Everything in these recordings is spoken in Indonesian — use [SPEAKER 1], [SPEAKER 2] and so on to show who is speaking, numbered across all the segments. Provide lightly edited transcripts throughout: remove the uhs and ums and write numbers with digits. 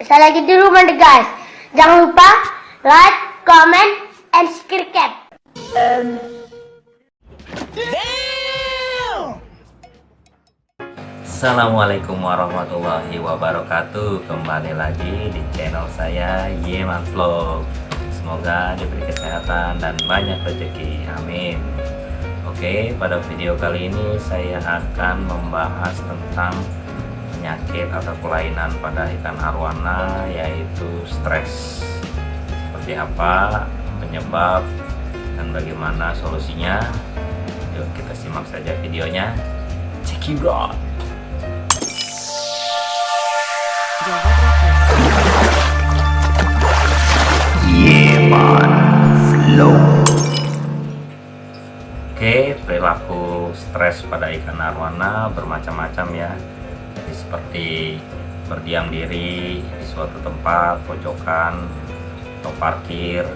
[SPEAKER 1] Bisa lagi di rumah deh guys. Jangan lupa like, comment, and subscribe.
[SPEAKER 2] Assalamualaikum warahmatullahi wabarakatuh. Kembali lagi di channel saya Yeman Vlog. Semoga diberi kesehatan dan banyak rezeki, amin. Oke, pada video kali ini saya akan membahas tentang penyakit atau kelainan pada ikan arwana, yaitu stres. Seperti apa penyebab dan bagaimana solusinya? Yuk kita simak saja videonya. Check it out. Yeman Vlog. Oke, perilaku stres pada ikan arwana bermacam-macam ya. Jadi seperti berdiam diri di suatu tempat, pojokan, atau parkir.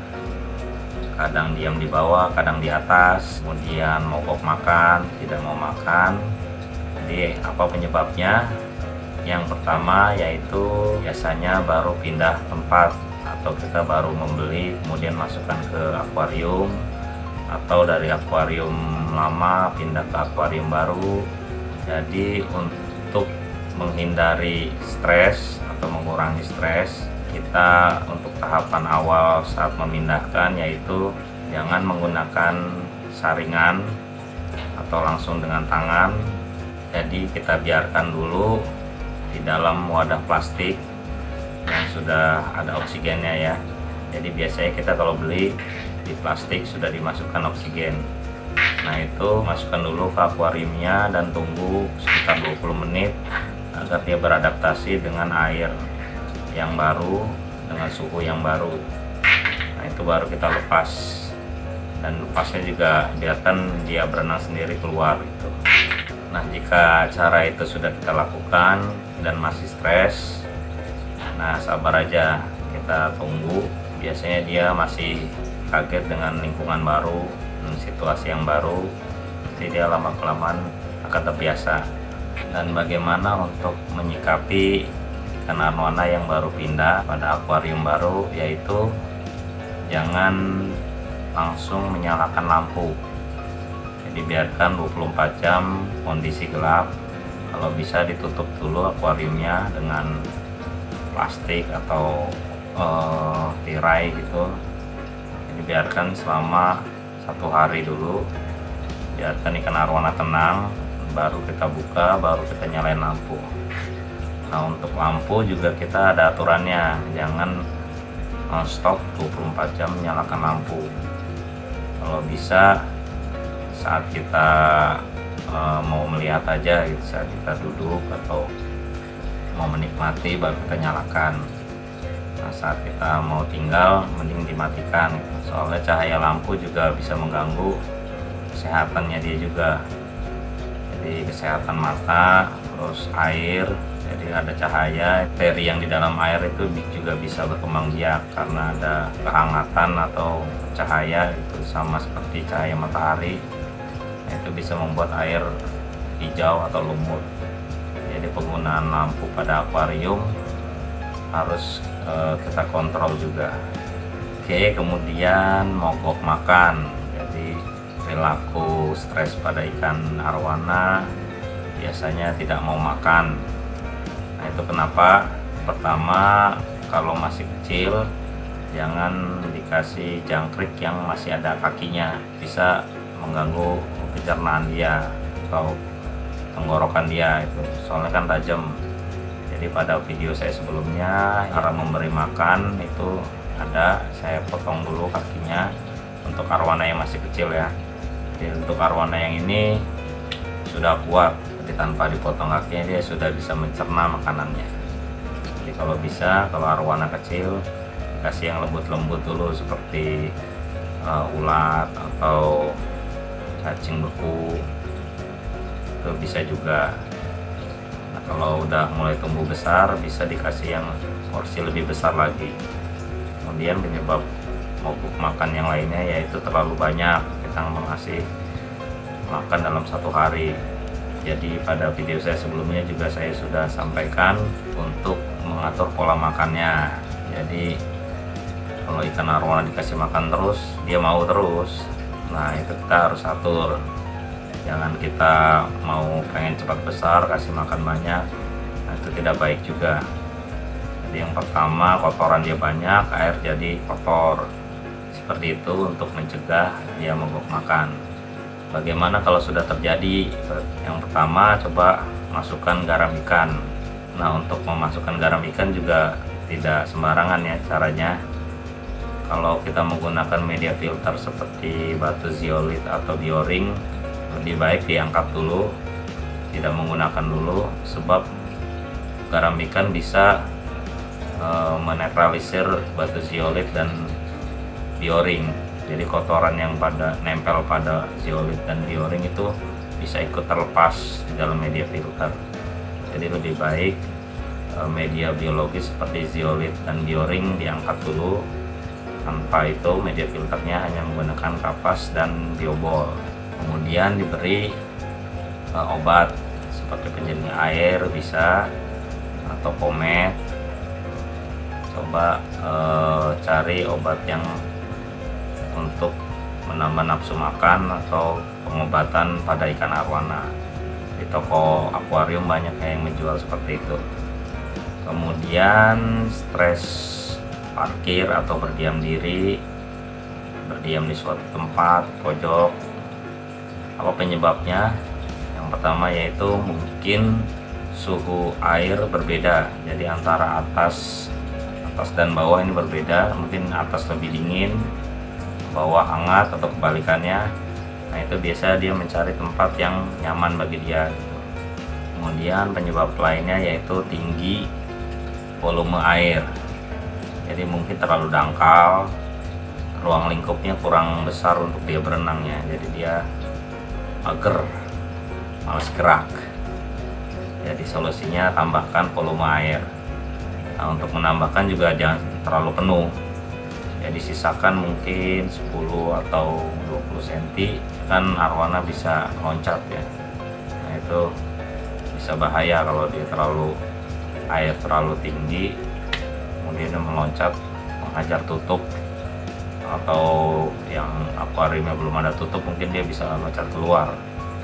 [SPEAKER 2] Kadang diam di bawah, kadang di atas, kemudian mogok makan, tidak mau makan. Jadi apa penyebabnya? Yang pertama yaitu biasanya baru pindah tempat atau kita baru membeli kemudian masukkan ke akuarium, atau dari akuarium lama pindah ke akuarium baru. Jadi untuk menghindari stres atau mengurangi stres, kita untuk tahapan awal saat memindahkan yaitu jangan menggunakan saringan atau langsung dengan tangan. Jadi kita biarkan dulu di dalam wadah plastik yang sudah ada oksigennya ya. Jadi biasanya kita kalau beli di plastik sudah dimasukkan oksigen. Nah itu masukkan dulu ke akuariumnya dan tunggu sekitar 20 menit agar dia beradaptasi dengan air yang baru, dengan suhu yang baru. Nah itu baru kita lepas, dan lepasnya juga biarkan dia berenang sendiri keluar gitu. Nah jika cara itu sudah kita lakukan dan masih stres, nah sabar aja, kita tunggu. Biasanya dia masih kaget dengan lingkungan baru dan situasi yang baru, jadi dia lama-kelamaan akan terbiasa. Dan bagaimana untuk menyikapi ikan arwana yang baru pindah pada akuarium baru, yaitu jangan langsung menyalakan lampu. Jadi biarkan 24 jam kondisi gelap. Kalau bisa ditutup dulu akuariumnya dengan plastik atau tirai gitu. Jadi biarkan selama 1 hari dulu, biarkan ikan arwana tenang, baru kita buka, baru kita nyalain lampu. Nah untuk lampu juga kita ada aturannya, jangan non-stop 24 jam menyalakan lampu. Kalau bisa saat kita mau melihat aja gitu, saat kita duduk atau mau menikmati baru kita nyalakan. Nah saat kita mau tinggal mending dimatikan, soalnya cahaya lampu juga bisa mengganggu kesehatannya dia juga. Jadi kesehatan mata, terus air, jadi ada cahaya, bakteri yang di dalam air itu juga bisa berkembang biak karena ada kehangatan atau cahaya itu, sama seperti cahaya matahari. Itu bisa membuat air hijau atau lumut. Jadi penggunaan lampu pada akuarium harus kita kontrol juga. Oke, kemudian mogok makan. Jadi perilaku stres pada ikan arwana biasanya tidak mau makan. Nah itu kenapa? Pertama, kalau masih kecil jangan dikasih jangkrik yang masih ada kakinya, bisa mengganggu pencernaan dia atau tenggorokan dia itu, soalnya kan tajam. Jadi pada video saya sebelumnya cara memberi makan itu ada, saya potong dulu kakinya untuk arwana yang masih kecil ya. Jadi untuk arwana yang ini sudah kuat, jadi tanpa dipotong kakinya dia sudah bisa mencerna makanannya. Jadi kalau bisa, kalau arwana kecil kasih yang lembut-lembut dulu seperti ulat atau cacing beku, itu bisa juga. Nah kalau udah mulai tumbuh besar bisa dikasih yang porsi lebih besar lagi. Kemudian penyebab mogok makan yang lainnya yaitu terlalu banyak kita mengasih makan dalam 1 hari. Jadi pada video saya sebelumnya juga saya sudah sampaikan untuk mengatur pola makannya. Jadi kalau ikan arwana dikasih makan terus, dia mau terus. Nah itu kita harus atur. Jangan kita mau pengen cepat besar kasih makan banyak, nah itu tidak baik juga. Jadi yang pertama, kotoran dia banyak, air jadi kotor. Seperti itu untuk mencegah dia mogok makan. Bagaimana kalau sudah terjadi? Yang pertama, coba masukkan garam ikan. Nah untuk memasukkan garam ikan juga tidak sembarangan ya caranya. Kalau kita menggunakan media filter seperti batu zeolit atau bioring, lebih baik diangkat dulu, tidak menggunakan dulu, sebab garam ikan bisa menetralisir batu zeolit dan bioring. Jadi kotoran yang nempel pada zeolit dan bioring itu bisa ikut terlepas di dalam media filter. Jadi lebih baik media biologis seperti zeolit dan bioring diangkat dulu. Tanpa itu media filternya hanya menggunakan kapas dan biobol. Kemudian diberi obat seperti penjernih air bisa, atau pomade. Coba cari obat yang untuk menambah nafsu makan atau pengobatan pada ikan arwana. Di toko akuarium banyak yang menjual seperti itu. Kemudian stres parkir atau berdiam diri, berdiam di suatu tempat pojok. Apa penyebabnya? Yang pertama yaitu mungkin suhu air berbeda, jadi antara atas dan bawah ini berbeda. Mungkin atas lebih dingin, bawah hangat, atau kebalikannya. Nah itu biasa dia mencari tempat yang nyaman bagi dia. Kemudian penyebab lainnya yaitu tinggi volume air. Jadi mungkin terlalu dangkal, ruang lingkupnya kurang besar untuk dia berenangnya, jadi dia mager, males gerak. Jadi solusinya tambahkan volume air. Nah untuk menambahkan juga jangan terlalu penuh, jadi sisakan mungkin 10 atau 20 cm, kan arwana bisa loncat ya. Nah itu bisa bahaya kalau dia air terlalu tinggi, kemudian dia meloncat menghajar tutup, atau yang akuariumnya belum ada tutup mungkin dia bisa loncat keluar.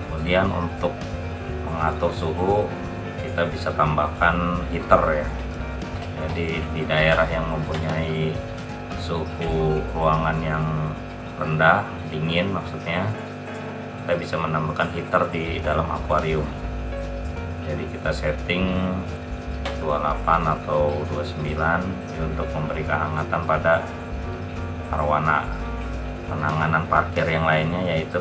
[SPEAKER 2] Kemudian untuk mengatur suhu kita bisa tambahkan heater ya. Jadi di daerah yang mempunyai suhu ruangan yang rendah, dingin maksudnya, kita bisa menambahkan heater di dalam akuarium. Jadi kita setting 28 atau 29 untuk memberi kehangatan pada arwana. Penanganan parkir yang lainnya yaitu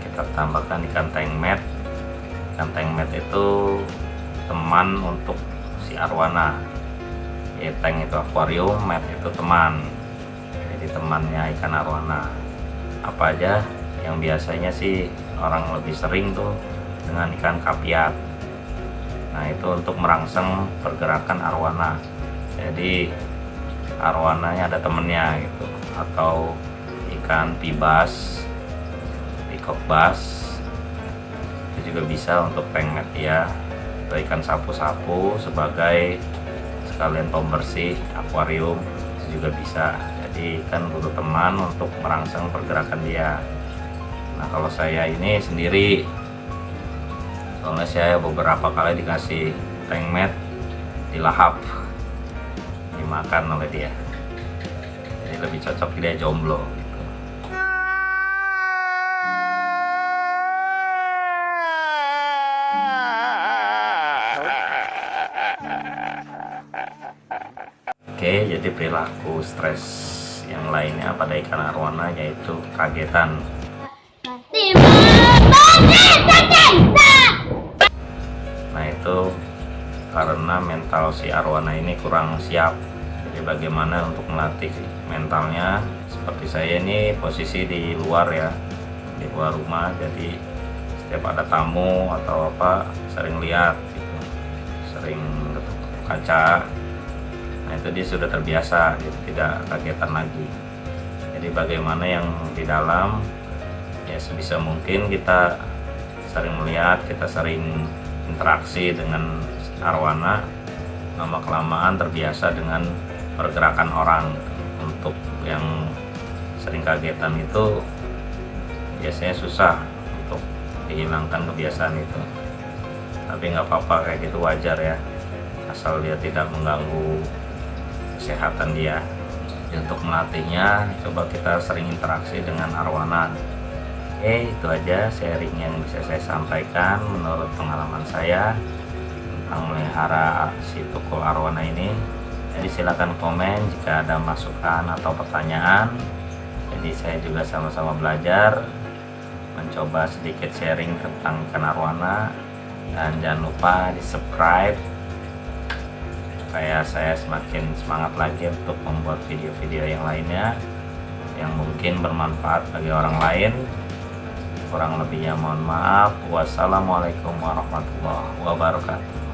[SPEAKER 2] kita tambahkan ikan tank mat. Ikan tank mat itu teman untuk si arwana. Ya, tank itu akuarium, mat itu teman. Jadi temannya ikan arwana. Apa aja yang biasanya sih orang lebih sering tuh dengan ikan kapiat. Nah itu untuk merangsang pergerakan arwana. Jadi arwananya ada temennya gitu. Atau ikan pibas, peacock bass, itu juga bisa untuk tank mat ya. Atau ikan sapu-sapu sebagai sekalian pembersih akuarium, itu juga bisa. Jadi kan butuh teman untuk merangsang pergerakan dia. Nah kalau saya ini sendiri, soalnya saya beberapa kali dikasih tank mat, dilahap, dimakan oleh dia. Jadi lebih cocok dia jomblo gitu. Oke, jadi perilaku stres yang lainnya pada ikan arwana yaitu kagetan. Nah itu karena mental si arwana ini kurang siap. Jadi bagaimana untuk melatih mentalnya? Seperti saya ini posisi di luar ya, di luar rumah. Jadi setiap ada tamu atau apa sering lihat gitu, sering ketuk kaca. Nah itu dia sudah terbiasa, jadi tidak kagetan lagi. Jadi bagaimana yang di dalam, ya sebisa mungkin kita sering melihat, kita sering interaksi dengan arwana. lama kelamaan terbiasa dengan pergerakan orang. Untuk yang sering kagetan itu biasanya susah untuk dihilangkan kebiasaan itu, tapi nggak apa-apa, kayak gitu wajar ya, asal dia tidak mengganggu kesehatan dia. Untuk melatihnya, coba kita sering interaksi dengan arwana. Oke, itu aja sharing yang bisa saya sampaikan menurut pengalaman saya tentang melihara si tukul arwana ini. Jadi silakan komen jika ada masukan atau pertanyaan. Jadi saya juga sama-sama belajar, mencoba sedikit sharing tentang ikan arwana. Dan jangan lupa di subscribe supaya saya semakin semangat lagi untuk membuat video-video yang lainnya yang mungkin bermanfaat bagi orang lain. Kurang lebihnya mohon maaf. Wassalamualaikum warahmatullahi wabarakatuh.